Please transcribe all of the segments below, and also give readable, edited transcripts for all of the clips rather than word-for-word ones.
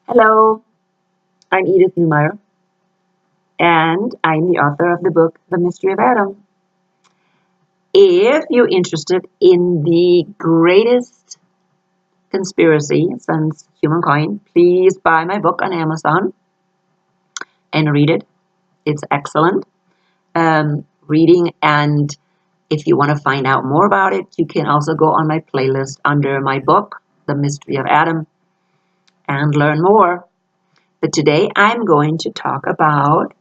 Hello, I'm Edith Neumeyer, and I'm the author of the book, The Mystery of Adam. If you're interested in the greatest conspiracy since humankind, please buy my book on Amazon and read it. It's excellent reading, and if you want to find out more about it, you can also go on my playlist under my book, The Mystery of Adam, and learn more. But today I'm going to talk about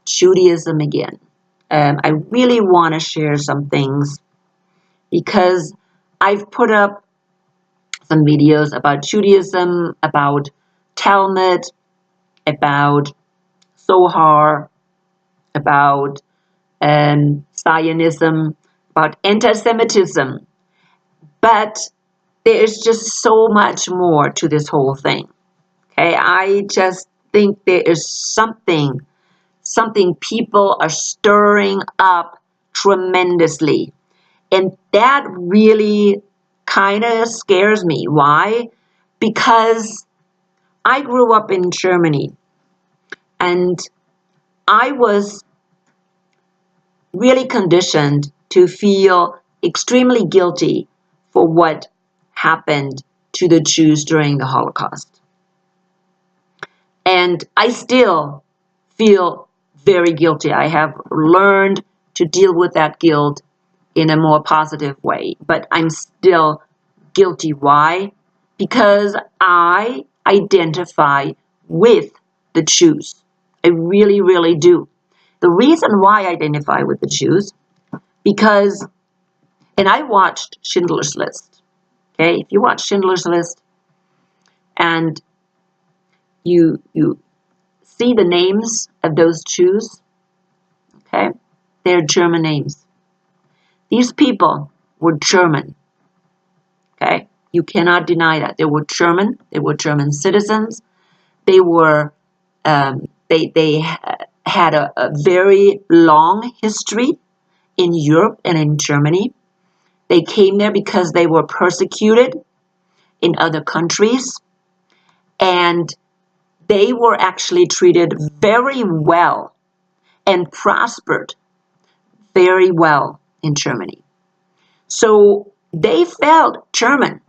Judaism again. I really want to share some things because I've put up some videos about Judaism, about Talmud, about Zohar, about Zionism, about AntiSemitism. But there is just so much more to this whole thing. Okay, I just think there is something people are stirring up tremendously. And that really kind of scares me. Why? Because I grew up in Germany and I was really conditioned to feel extremely guilty for what happened to the Jews during the Holocaust. And I still feel very guilty. I have learned to deal with that guilt in a more positive way, but I'm still guilty. Why? Because I identify with the Jews. I really, really do. The reason why I identify with the Jews, because, and I watched Schindler's List. Okay, if you watch Schindler's List and you see the names of those Jews, okay, they're German names. These people were German, okay? You cannot deny that. They were German. They were German citizens. They were, they had a very long history in Europe and in Germany. They came there because they were persecuted in other countries, and they were actually treated very well and prospered very well in Germany. So they felt German.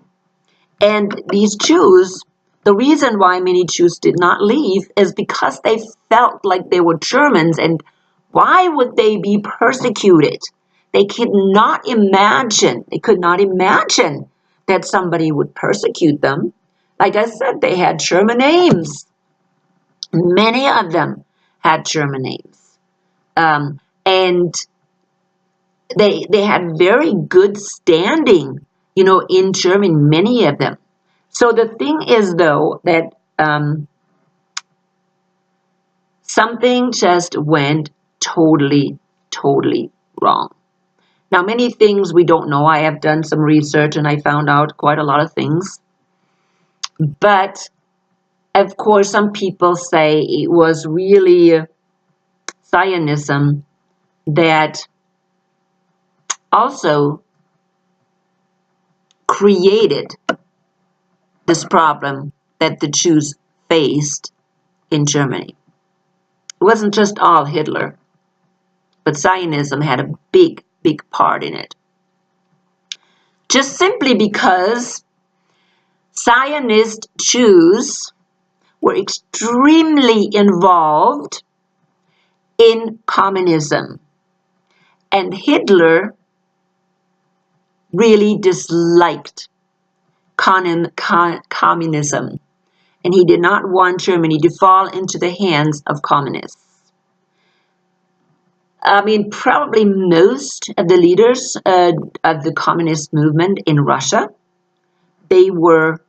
And these Jews, the reason why many Jews did not leave is because they felt like they were Germans. And why would they be persecuted? They could not imagine that somebody would persecute them. Like I said, they had German names. Many of them had German names. And they had very good standing, in Germany, many of them. So the thing is, though, that something just went totally wrong. Now, many things we don't know. I have done some research and I found out quite a lot of things. But, of course, some people say it was really Zionism that also created this problem that the Jews faced in Germany. It wasn't just all Hitler, but Zionism had a big part in it. Just simply because Zionist Jews were extremely involved in communism. And Hitler really disliked communism. And he did not want Germany to fall into the hands of communists. I mean, probably most of the leaders of the communist movement in Russia, they were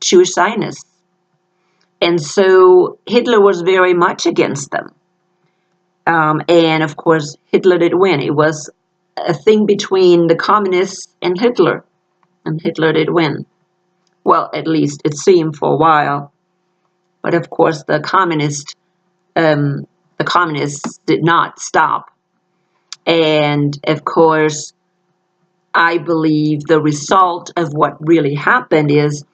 Jewish Zionists. And so Hitler was very much against them. And of course, Hitler did win. It was a thing between the communists and Hitler did win. Well, at least it seemed for a while. But of course, the communists did not stop. And of course, I believe the result of what really happened is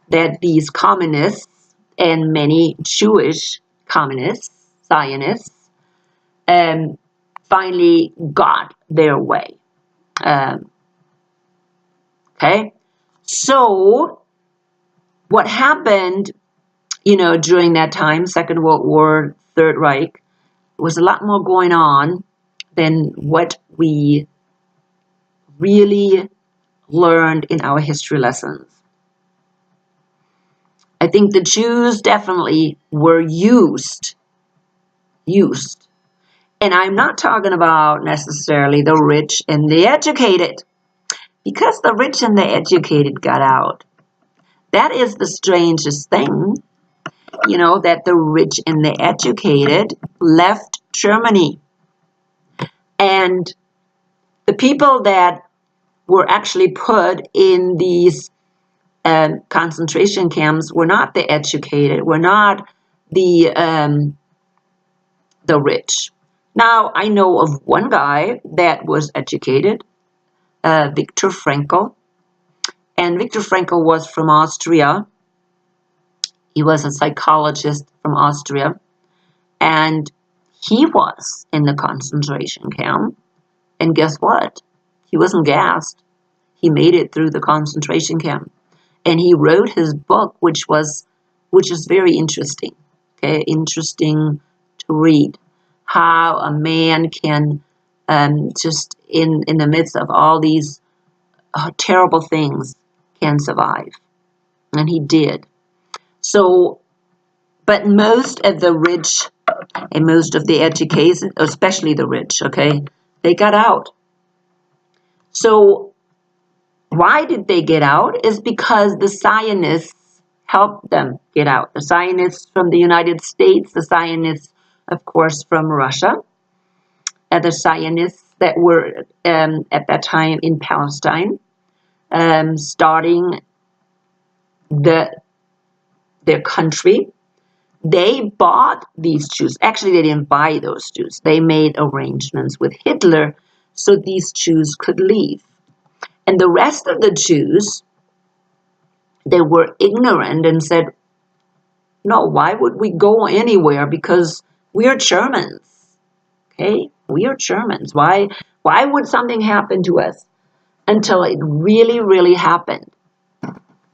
that these communists and many Jewish communists, Zionists, finally got their way. Okay, so what happened, during that time, Second World War, Third Reich, was a lot more going on than what we really learned in our history lessons. I think the Jews definitely were used. And I'm not talking about necessarily the rich and the educated, because the rich and the educated got out. That is the strangest thing, that the rich and the educated left Germany. And the people that were actually put in these concentration camps were not the educated, were not the rich. Now, I know of one guy that was educated, Viktor Frankl. And Viktor Frankl was from Austria. He was a psychologist from Austria. And he was in the concentration camp. And guess what? He wasn't gassed. He made it through the concentration camp. And he wrote his book, which is very interesting. Okay, interesting to read. How a man can just in the midst of all these terrible things can survive. And he did. So, but most of the rich and most of the educated, especially the rich, okay, they got out. So why did they get out? Is because the Zionists helped them get out. The Zionists from the United States, the Zionists, of course, from Russia, and the Zionists that were at that time in Palestine, starting their country. They bought these Jews. Actually, they didn't buy those Jews. They made arrangements with Hitler so these Jews could leave. And the rest of the Jews, they were ignorant and said, no, why would we go anywhere? Because we are Germans. Okay? We are Germans. Why would something happen to us? Until it really, really happened.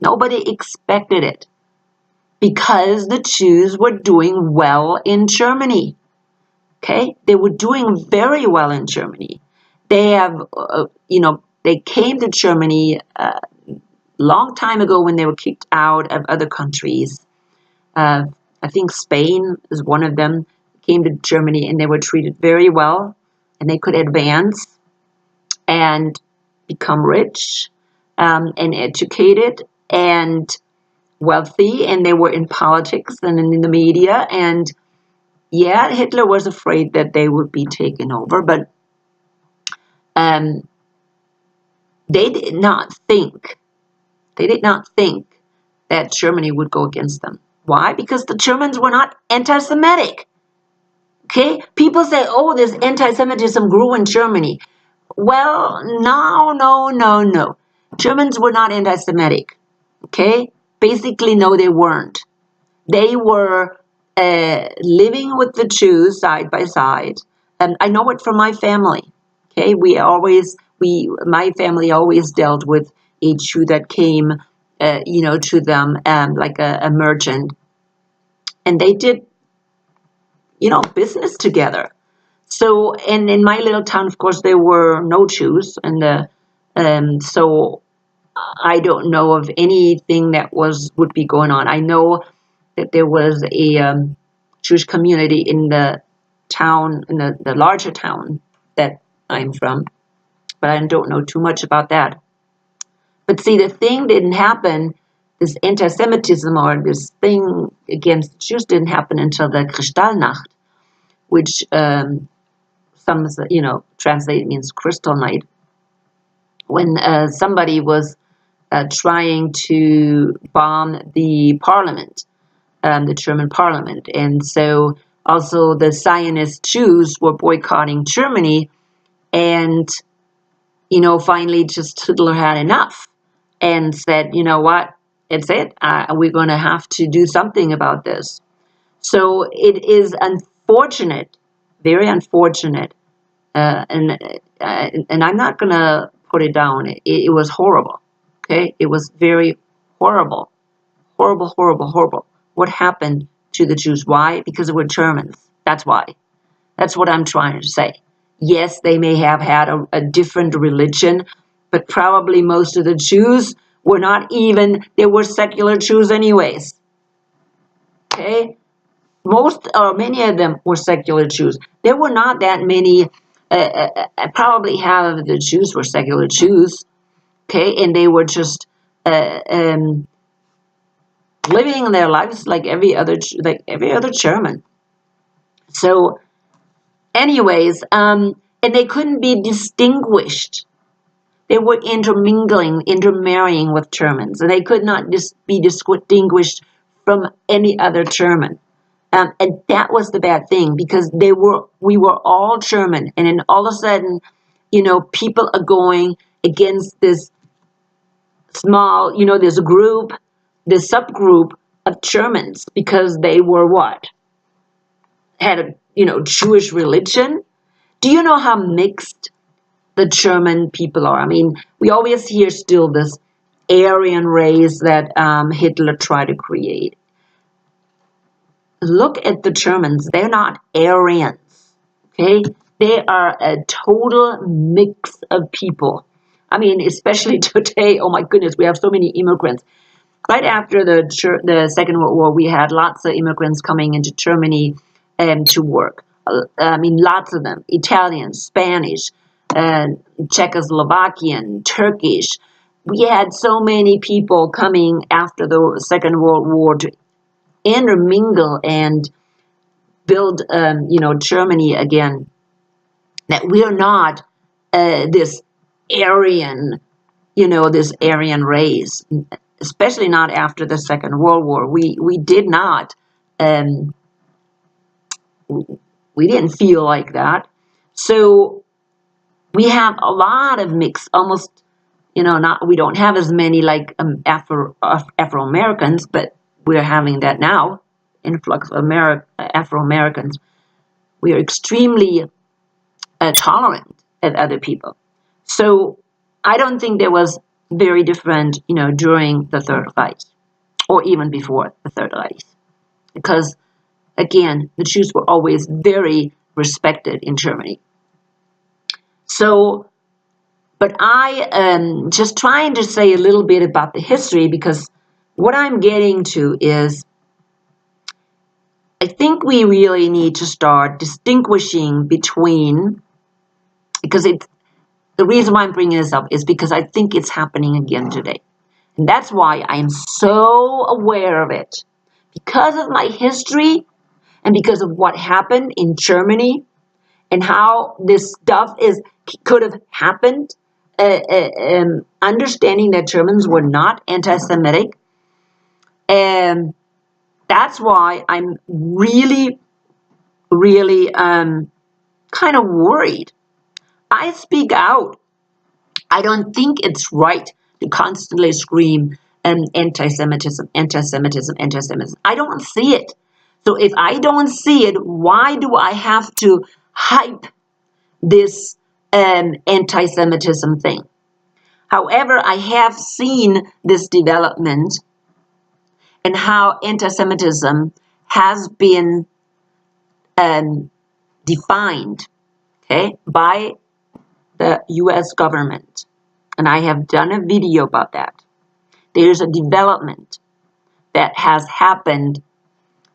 Nobody expected it. Because the Jews were doing well in Germany. Okay? They were doing very well in Germany. They have, they came to Germany a long time ago when they were kicked out of other countries. I think Spain is one of them. Came to Germany and they were treated very well. And they could advance and become rich and educated and wealthy, and they were in politics and in the media, and yeah, Hitler was afraid that they would be taken over, but they did not think that Germany would go against them. Why? Because the Germans were not anti-Semitic. Okay? People say, oh, this anti-Semitism grew in Germany. Well, no. Germans were not anti-Semitic. Okay? Basically, no, they weren't. They were living with the Jews side by side. And I know it from my family. Okay, my family always dealt with a Jew that came, to them like a merchant, and they did, business together. So, and in my little town, of course, there were no Jews, and so I don't know of anything that would be going on. I know that there was a Jewish community in the town, in the larger town that I'm from, but I don't know too much about that. But see, the thing didn't happen, this anti-Semitism or this thing against Jews didn't happen until the Kristallnacht, which some, translate means crystal night, when somebody was trying to bomb the parliament, the German parliament. And so also the Zionist Jews were boycotting Germany, and, finally just Hitler had enough and said, you know what, it's it. We're going to have to do something about this. So it is unfortunate, very unfortunate, and I'm not going to put it down. It was horrible. Okay, it was very horrible, horrible, horrible, horrible. What happened to the Jews? Why? Because they were Germans. That's why. That's what I'm trying to say. Yes, they may have had a different religion, but probably most of the Jews were not even, they were secular Jews anyways. Okay? Most or many of them were secular Jews. There were not that many, probably half of the Jews were secular Jews. Okay? And they were just living their lives like every other German. So, anyways, and they couldn't be distinguished. They were intermarrying with Germans, and they could not be distinguished from any other German. And that was the bad thing, because we were all German, and then all of a sudden, people are going against this small, this group, this subgroup of Germans, because they were what? Had a, Jewish religion. Do you know how mixed the German people are? I mean, we always hear still this Aryan race that Hitler tried to create. Look at the Germans. They're not Aryans, okay? They are a total mix of people. I mean, especially today, oh my goodness, we have so many immigrants. Right after the Second World War, we had lots of immigrants coming into Germany to work. I mean, lots of them. Italian, Spanish, Czechoslovakian, Turkish. We had so many people coming after the Second World War to intermingle and build, Germany again. That we are not this Aryan, this Aryan race, especially not after the Second World War. We did not, we didn't feel like that. So we have a lot of mix, almost, we don't have as many like Afro-Americans, but we're having that now, influx of Afro-Americans. We are extremely tolerant of other people. So I don't think there was very different, during the Third Reich, or even before the Third Reich, because again, the Jews were always very respected in Germany. So, but I am just trying to say a little bit about the history, because what I'm getting to is, I think we really need to start distinguishing between, because the reason why I'm bringing this up is because I think it's happening again today. And that's why I am so aware of it. Because of my history and because of what happened in Germany and how this stuff could have happened, understanding that Germans were not anti-Semitic. And that's why I'm really, really kind of worried. I speak out. I don't think it's right to constantly scream anti-Semitism, anti-Semitism, anti-Semitism. I don't see it. So if I don't see it, why do I have to hype this anti-Semitism thing? However, I have seen this development and how anti-Semitism has been defined, okay, by the U.S. government. And I have done a video about that. There's a development that has happened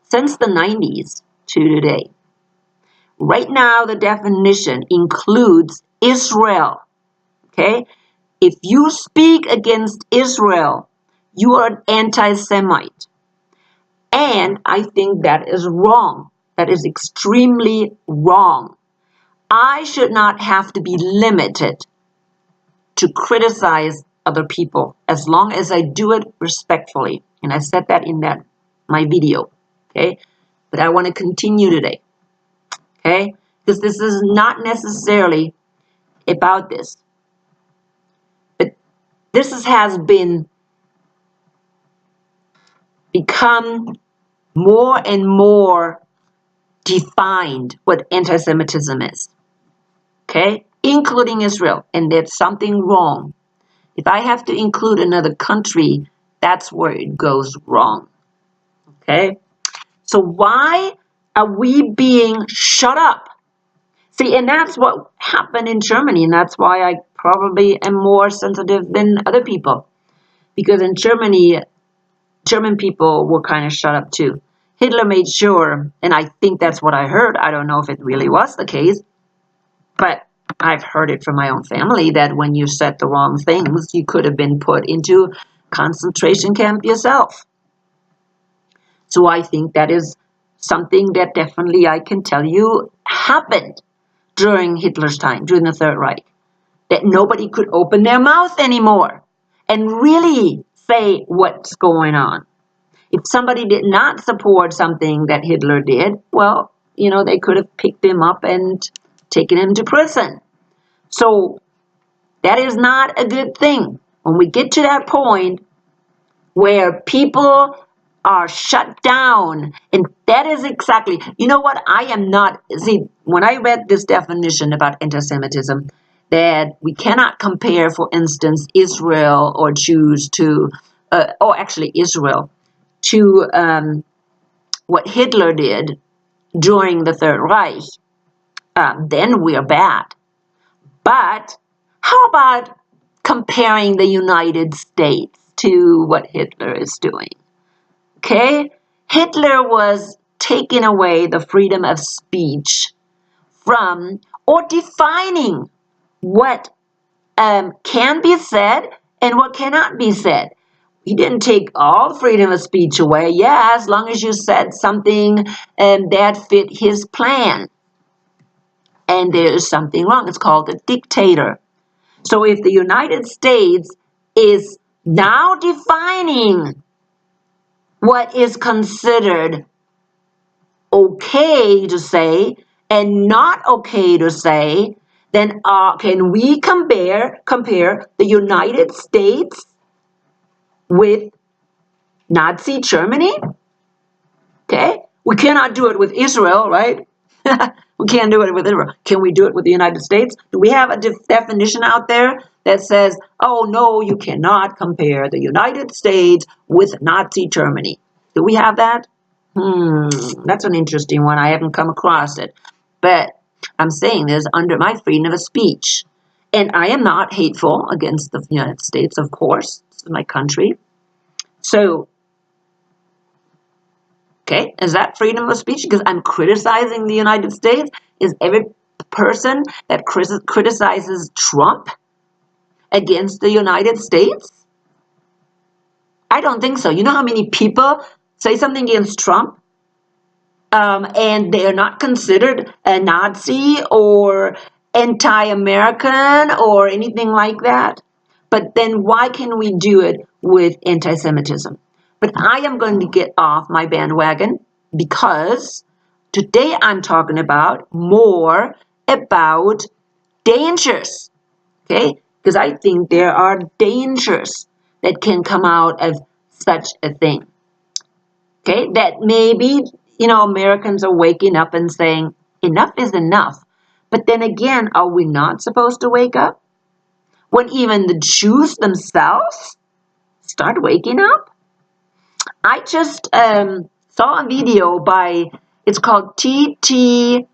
since the 90s to today. Right now, the definition includes Israel. Okay? If you speak against Israel, you are an anti-Semite. And I think that is wrong. That is extremely wrong. I should not have to be limited to criticize other people as long as I do it respectfully. And I said that in my video. Okay? But I want to continue today. Okay? Because this is not necessarily about this. But this has been become more and more defined what anti-Semitism is, okay, including Israel, and there's something wrong. If I have to include another country, that's where it goes wrong, okay? So why are we being shut up? See, and that's what happened in Germany, and that's why I probably am more sensitive than other people, because in Germany, German people were kind of shut up too. Hitler made sure, and I think that's what I heard, I don't know if it really was the case, but I've heard it from my own family that when you said the wrong things, you could have been put into concentration camp yourself. So I think that is something that definitely I can tell you happened during Hitler's time, during the Third Reich, that nobody could open their mouth anymore and really say what's going on. If somebody did not support something that Hitler did, well, you know, they could have picked him up and taken him to prison. So that is not a good thing. When we get to that point where people are shut down, and that is exactly, you know what, I am not, see, when I read this definition about anti-Semitism, that we cannot compare, for instance, Israel or Jews to, or actually Israel, to what Hitler did during the Third Reich, then we are bad. But how about comparing the United States to what Hitler is doing? Okay? Hitler was taking away the freedom of speech from, or defining what can be said and what cannot be said. He didn't take all freedom of speech away. Yeah, as long as you said something that fit his plan. And there is something wrong. It's called a dictator. So if the United States is now defining what is considered okay to say and not okay to say, then can we compare the United States with Nazi Germany? Okay? We cannot do it with Israel, right? We can't do it with Israel. Can we do it with the United States? Do we have a definition out there that says, oh, no, you cannot compare the United States with Nazi Germany? Do we have that? That's an interesting one. I haven't come across it. But I'm saying this under my freedom of speech. And I am not hateful against the United States, of course. This is my country. So, okay, is that freedom of speech? Because I'm criticizing the United States? Is every person that criticizes Trump against the United States? I don't think so. You know how many people say something against Trump and they are not considered a Nazi or anti-American or anything like that? But then why can we do it with anti-Semitism? But I am going to get off my bandwagon because today I'm talking more about dangers, okay? Because I think there are dangers that can come out of such a thing, okay? That maybe, Americans are waking up and saying, enough is enough. But then again, are we not supposed to wake up? When even the Jews themselves start waking up? I just saw a video it's called TRT.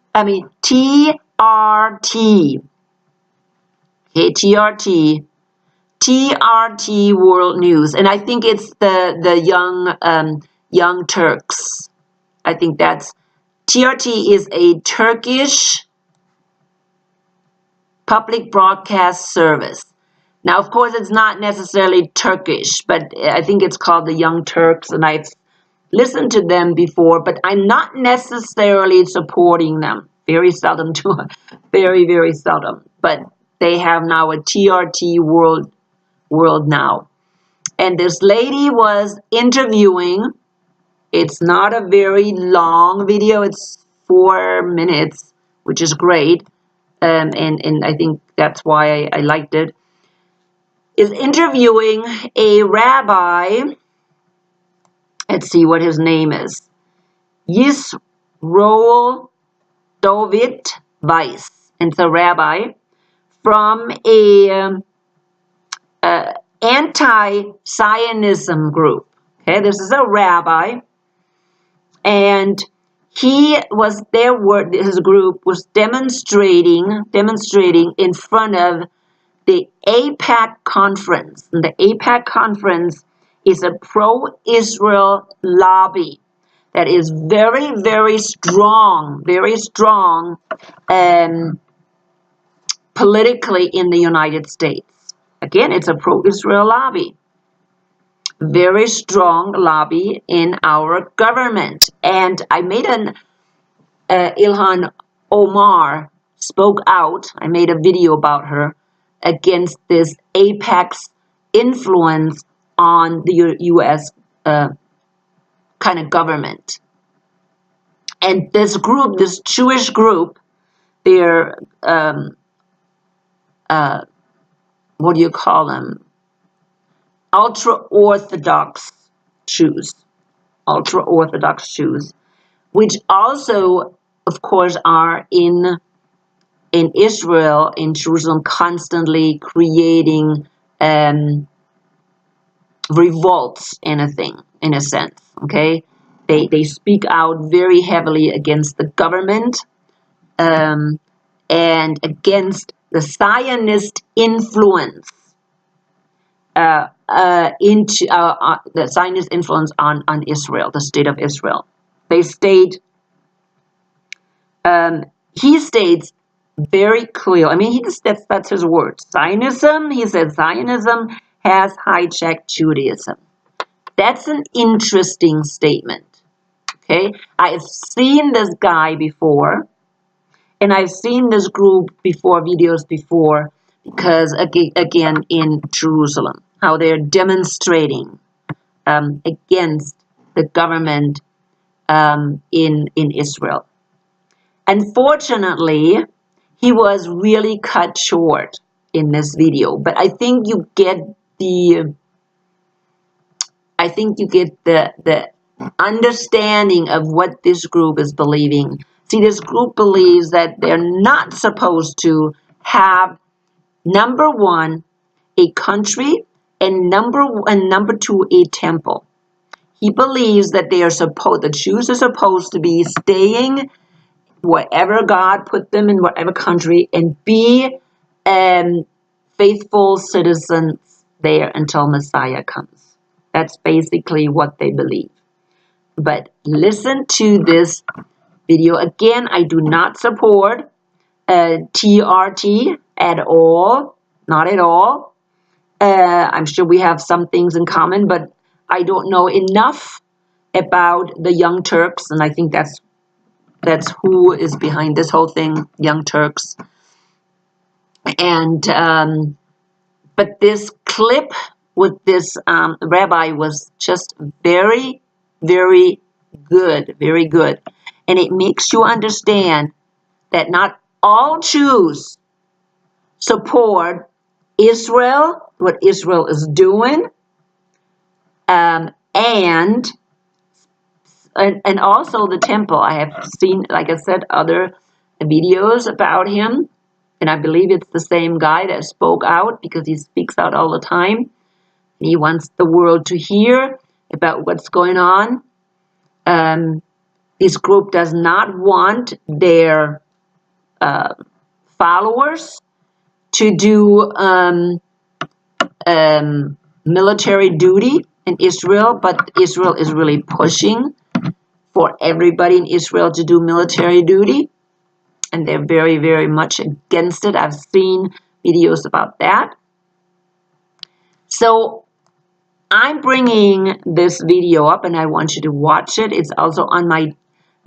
Okay, TRT World News. And I think it's the Young Turks. I think that's, TRT is a Turkish public broadcast service. Now, of course, it's not necessarily Turkish, but I think it's called the Young Turks, and I've listened to them before, but I'm not necessarily supporting them. Very seldom, very, very seldom. But they have now a TRT World Now. And this lady was interviewing. It's not a very long video. It's 4 minutes, which is great. And I think that's why I liked it. Is interviewing a rabbi Let's see what his name is. Yisroel David Weiss. It's a rabbi from a anti-Zionism group. Okay, this is a rabbi, and he was there. His group was demonstrating in front of the AIPAC conference. And the AIPAC conference is a pro-Israel lobby that is very, very strong, politically in the United States. Again, it's a pro-Israel lobby. Very strong lobby in our government. And I made Ilhan Omar spoke out. I made a video about her against this AIPAC's influence on the U.S. Kind of government. And this group, this Jewish group, they're, what do you call them? Ultra-Orthodox Jews, which also, of course, are in Israel, in Jerusalem, constantly creating revolts in a sense, okay? They speak out very heavily against the government and against the Zionist influence into the Zionist influence on Israel, the state of Israel. They state, he states very clear. I mean, that's his words. Zionism, he said, Zionism has hijacked Judaism. That's an interesting statement. Okay, I've seen this guy before, and I've seen this group before, videos before, because again in Jerusalem, how they're demonstrating against the government in Israel. Unfortunately, he was really cut short in this video, but I think you get the understanding of what this group is believing. See, this group believes that they're not supposed to have, number one, a country, and number two, a temple. He believes that the Jews are supposed to be staying wherever God put them in whatever country and be faithful citizens there until Messiah comes. That's basically what they believe. But listen to this video. Again, I do not support TRT at all. Not at all. I'm sure we have some things in common, but I don't know enough about the Young Turks, and I think that's who is behind this whole thing, Young Turks. And but this clip with this rabbi was just very, very good, and it makes you understand that not all Jews support Israel, what Israel is doing, and also the temple. I have seen, like I said, other videos about him, and I believe it's the same guy that spoke out, because he speaks out all the time. He wants the world to hear about what's going on. This group does not want their followers to do military duty in Israel, but Israel is really pushing for everybody in Israel to do military duty, and they're very, very much against it. I've seen videos about that. So I'm bringing this video up, and I want you to watch it. It's also on my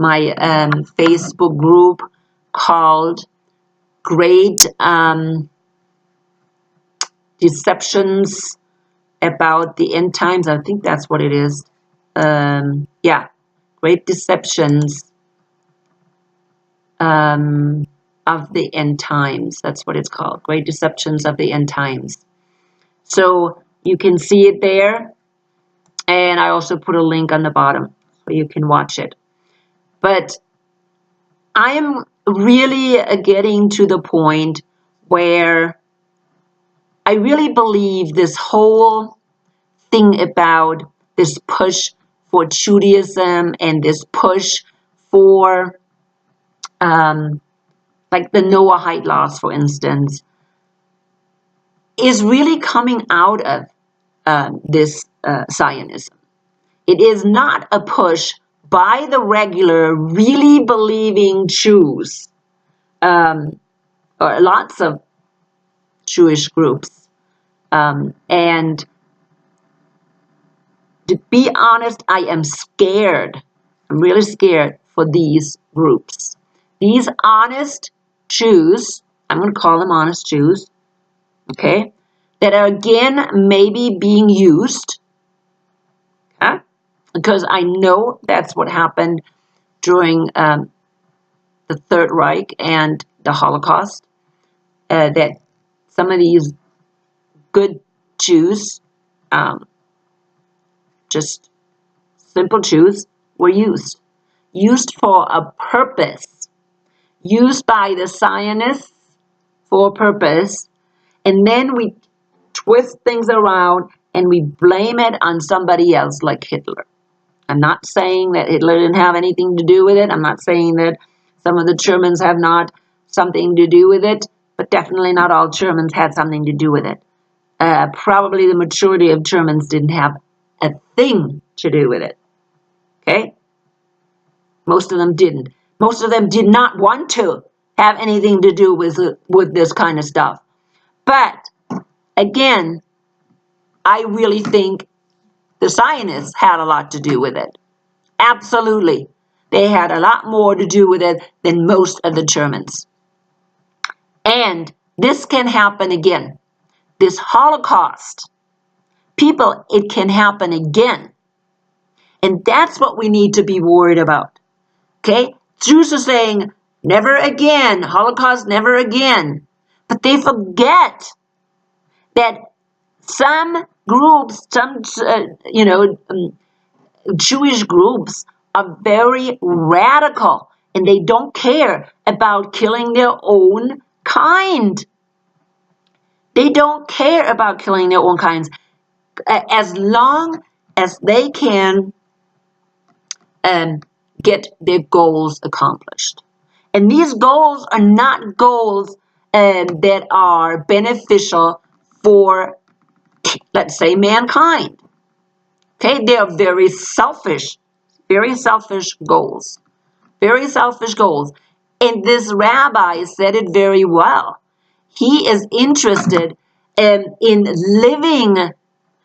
Facebook group called Great Deceptions About the End Times. I think that's what it is. Yeah, Great Deceptions of the End Times. That's what it's called. Great Deceptions of the End Times. So you can see it there. And I also put a link on the bottom so you can watch it. But I am really getting to the point where I really believe this whole thing about this push for Judaism and this push for like the Noahide laws, for instance, is really coming out of this Zionism. It is not a push by the regular, really believing Jews, or lots of Jewish groups. And to be honest, I am scared. I'm really scared for these groups. These honest Jews, I'm going to call them honest Jews, okay, that are again maybe being used, okay? Because I know that's what happened during the Third Reich and the Holocaust, that some of these good Jews, just simple Jews, were used for a purpose, used by the Zionists for a purpose, and then we twist things around and we blame it on somebody else like Hitler. I'm not saying that Hitler didn't have anything to do with it. I'm not saying that some of the Germans have not something to do with it, but definitely not all Germans had something to do with it. Probably the majority of Germans didn't have a thing to do with it. Okay? Most of them didn't. Most of them did not want to have anything to do with this kind of stuff. But, again, I really think the Zionists had a lot to do with it. Absolutely. They had a lot more to do with it than most of the Germans. And this can happen again. This Holocaust, people, it can happen again. And that's what we need to be worried about. Okay? Jews are saying, never again, Holocaust, never again. But they forget that some groups, Jewish groups are very radical and they don't care about killing their own kind. They don't care about killing their own kinds as long as they can get their goals accomplished. And these goals are not goals that are beneficial for, let's say, mankind. Okay, they are very selfish goals. Very selfish goals. And this rabbi said it very well. He is interested in living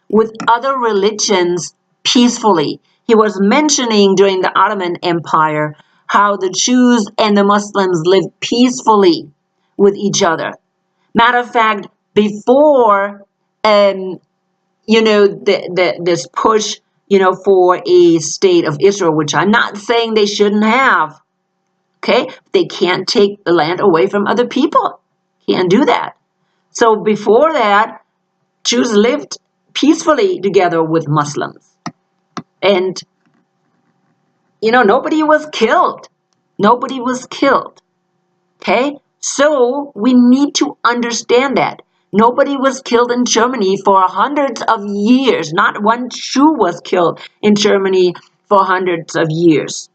with other religions peacefully. He was mentioning during the Ottoman Empire how the Jews and the Muslims lived peacefully with each other. Matter of fact, before this push, for a state of Israel, which I'm not saying they shouldn't have. Okay, they can't take the land away from other people. Can't do that. So before that, Jews lived peacefully together with Muslims. And, nobody was killed. Nobody was killed. Okay? So we need to understand that. Nobody was killed in Germany for hundreds of years. Not one Jew was killed in Germany for hundreds of years.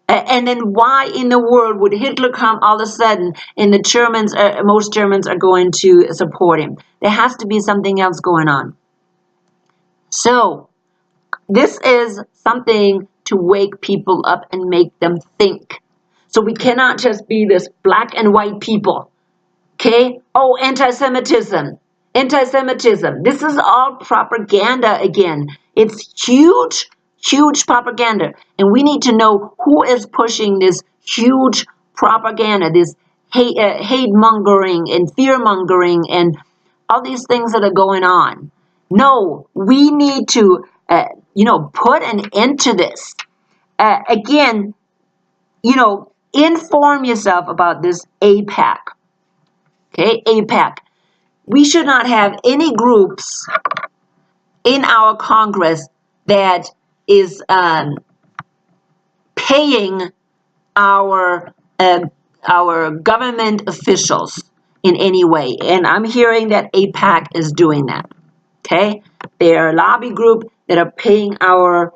And then why in the world would Hitler come all of a sudden and the Germans, most Germans are going to support him? There has to be something else going on. So this is something to wake people up and make them think. So we cannot just be this black and white people. Okay? Oh, anti-Semitism. Anti-Semitism. This is all propaganda again. It's huge, huge propaganda. And we need to know who is pushing this huge propaganda, this hate-mongering and fear-mongering and all these things that are going on. No, we need to, put an end to this. Again, inform yourself about this AIPAC. Okay, AIPAC. We should not have any groups in our Congress that is paying our government officials in any way. And I'm hearing that AIPAC is doing that. Okay, they are a lobby group that are paying our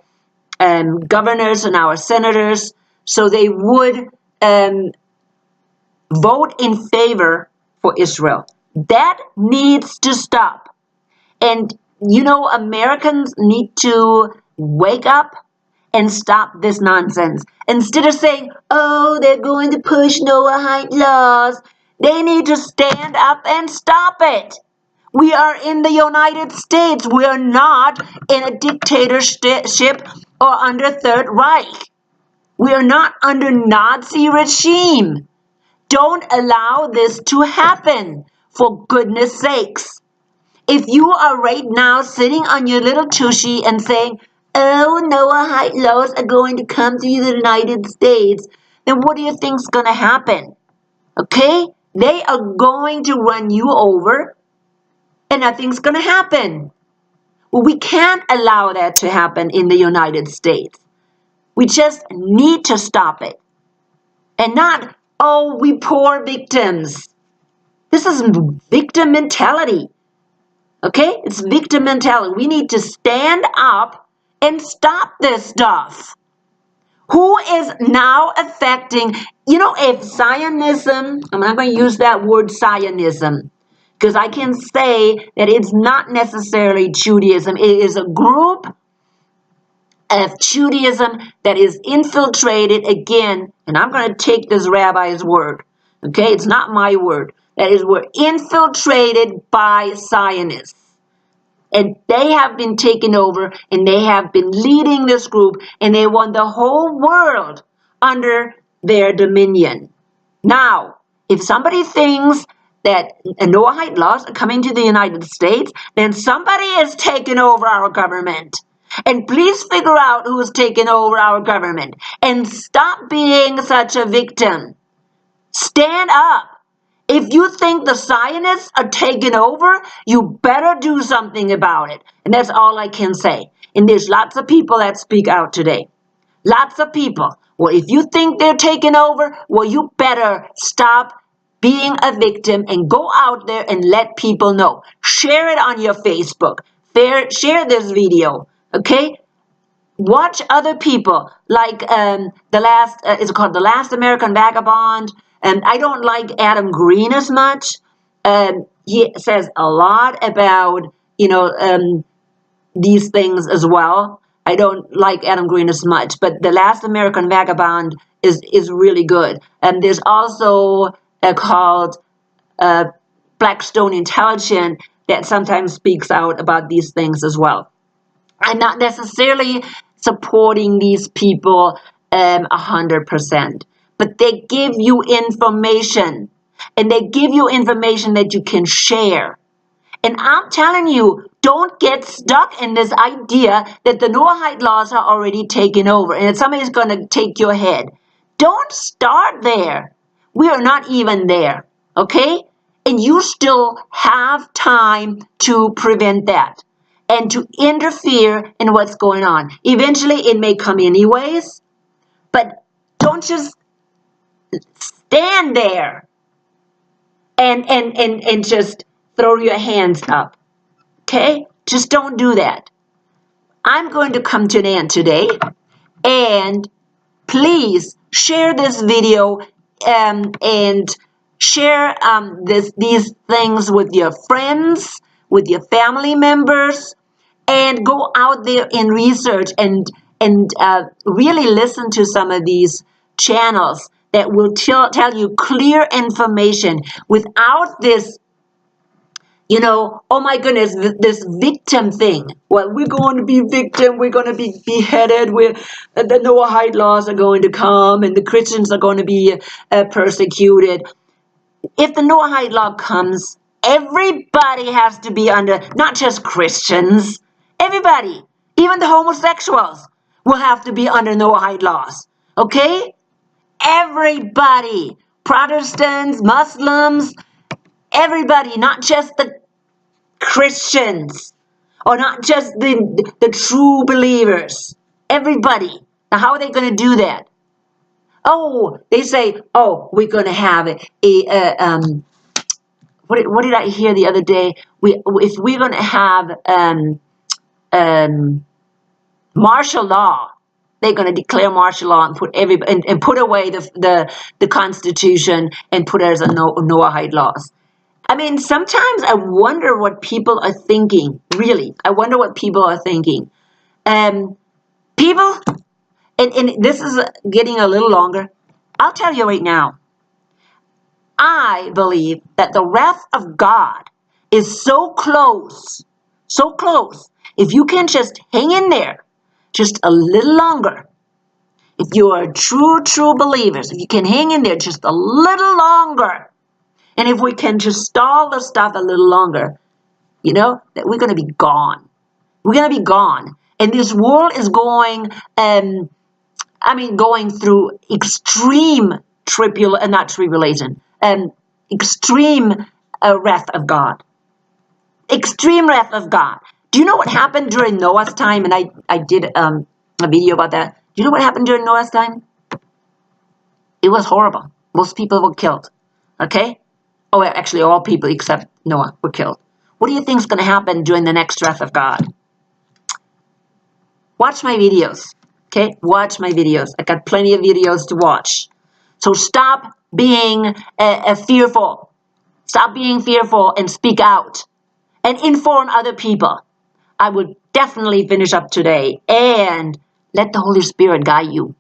governors and our senators so they would vote in favor for Israel. That needs to stop. And Americans need to wake up and stop this nonsense. Instead of saying, oh, they're going to push Noahide laws, they need to stand up and stop it. We are in the United States. We are not in a dictatorship or under Third Reich. We are not under Nazi regime. Don't allow this to happen, for goodness sakes. If you are right now sitting on your little tushy and saying, oh, Noahide laws are going to come to the United States, then what do you think is going to happen? Okay? They are going to run you over and nothing's going to happen. Well, we can't allow that to happen in the United States. We just need to stop it. And not, oh, we poor victims. This is victim mentality. Okay? It's victim mentality. We need to stand up and stop this stuff. Who is now affecting, if Zionism, I'm not going to use that word Zionism, because I can say that it's not necessarily Judaism. It is a group of Judaism that is infiltrated again, and I'm going to take this rabbi's word. Okay? It's not my word. That is, we're infiltrated by Zionists. And they have been taken over, and they have been leading this group, and they want the whole world under their dominion. Now, if somebody thinks that Noahide laws are coming to the United States, then somebody is taking over our government. And please figure out who is taking over our government. And stop being such a victim. Stand up. If you think the Zionists are taking over, you better do something about it. And that's all I can say. And there's lots of people that speak out today. Lots of people. Well, if you think they're taking over, well, you better stop being a victim and go out there and let people know. Share it on your Facebook. Share this video. Okay? Watch other people, like it's called The Last American Vagabond. And I don't like Adam Green as much. He says a lot about, these things as well. I don't like Adam Green as much, but The Last American Vagabond is really good. And there's also called Blackstone Intelligence that sometimes speaks out about these things as well. I'm not necessarily supporting these people 100%. But they give you information, and they give you information that you can share. And I'm telling you, don't get stuck in this idea that the Noahide laws are already taken over and that somebody's going to take your head. Don't start there. We are not even there, okay? And you still have time to prevent that and to interfere in what's going on. Eventually, it may come anyways, but don't just stand there and just throw your hands up. Okay? Just don't do that. I'm going to come to an end today. And please share this video and share these things with your friends, with your family members, and go out there and research and really listen to some of these channels that will tell you clear information without this, oh my goodness, this victim thing. Well, we're going to be victim, we're going to be beheaded, the Noahide laws are going to come, and the Christians are going to be persecuted. If the Noahide law comes, everybody has to be under, not just Christians, everybody, even the homosexuals will have to be under Noahide laws, okay? Everybody, Protestants, Muslims, everybody, not just the Christians. Or not just the true believers. Everybody. Now, how are they going to do that? Oh, they say, oh, we're going to have what did I hear the other day? If we're going to have martial law, they're going to declare martial law and put and put away the Constitution and put it as a Noahide laws. I mean, sometimes I wonder what people are thinking. Really, I wonder what people are thinking. People, and this is getting a little longer. I'll tell you right now. I believe that the wrath of God is so close, so close. If you can just hang in there just a little longer, if you are true believers, if you can hang in there just a little longer, and if we can just stall the stuff a little longer, you know, that we're going to be gone. We're going to be gone. And this world is going through extreme extreme wrath of God. Extreme wrath of God. Do you know what happened during Noah's time? And I did a video about that. Do you know what happened during Noah's time? It was horrible. Most people were killed. Okay? Oh, actually, all people except Noah were killed. What do you think is going to happen during the next wrath of God? Watch my videos. Okay? Watch my videos. I got plenty of videos to watch. So stop being fearful. Stop being fearful and speak out. And inform other people. I will definitely finish up today. And let the Holy Spirit guide you.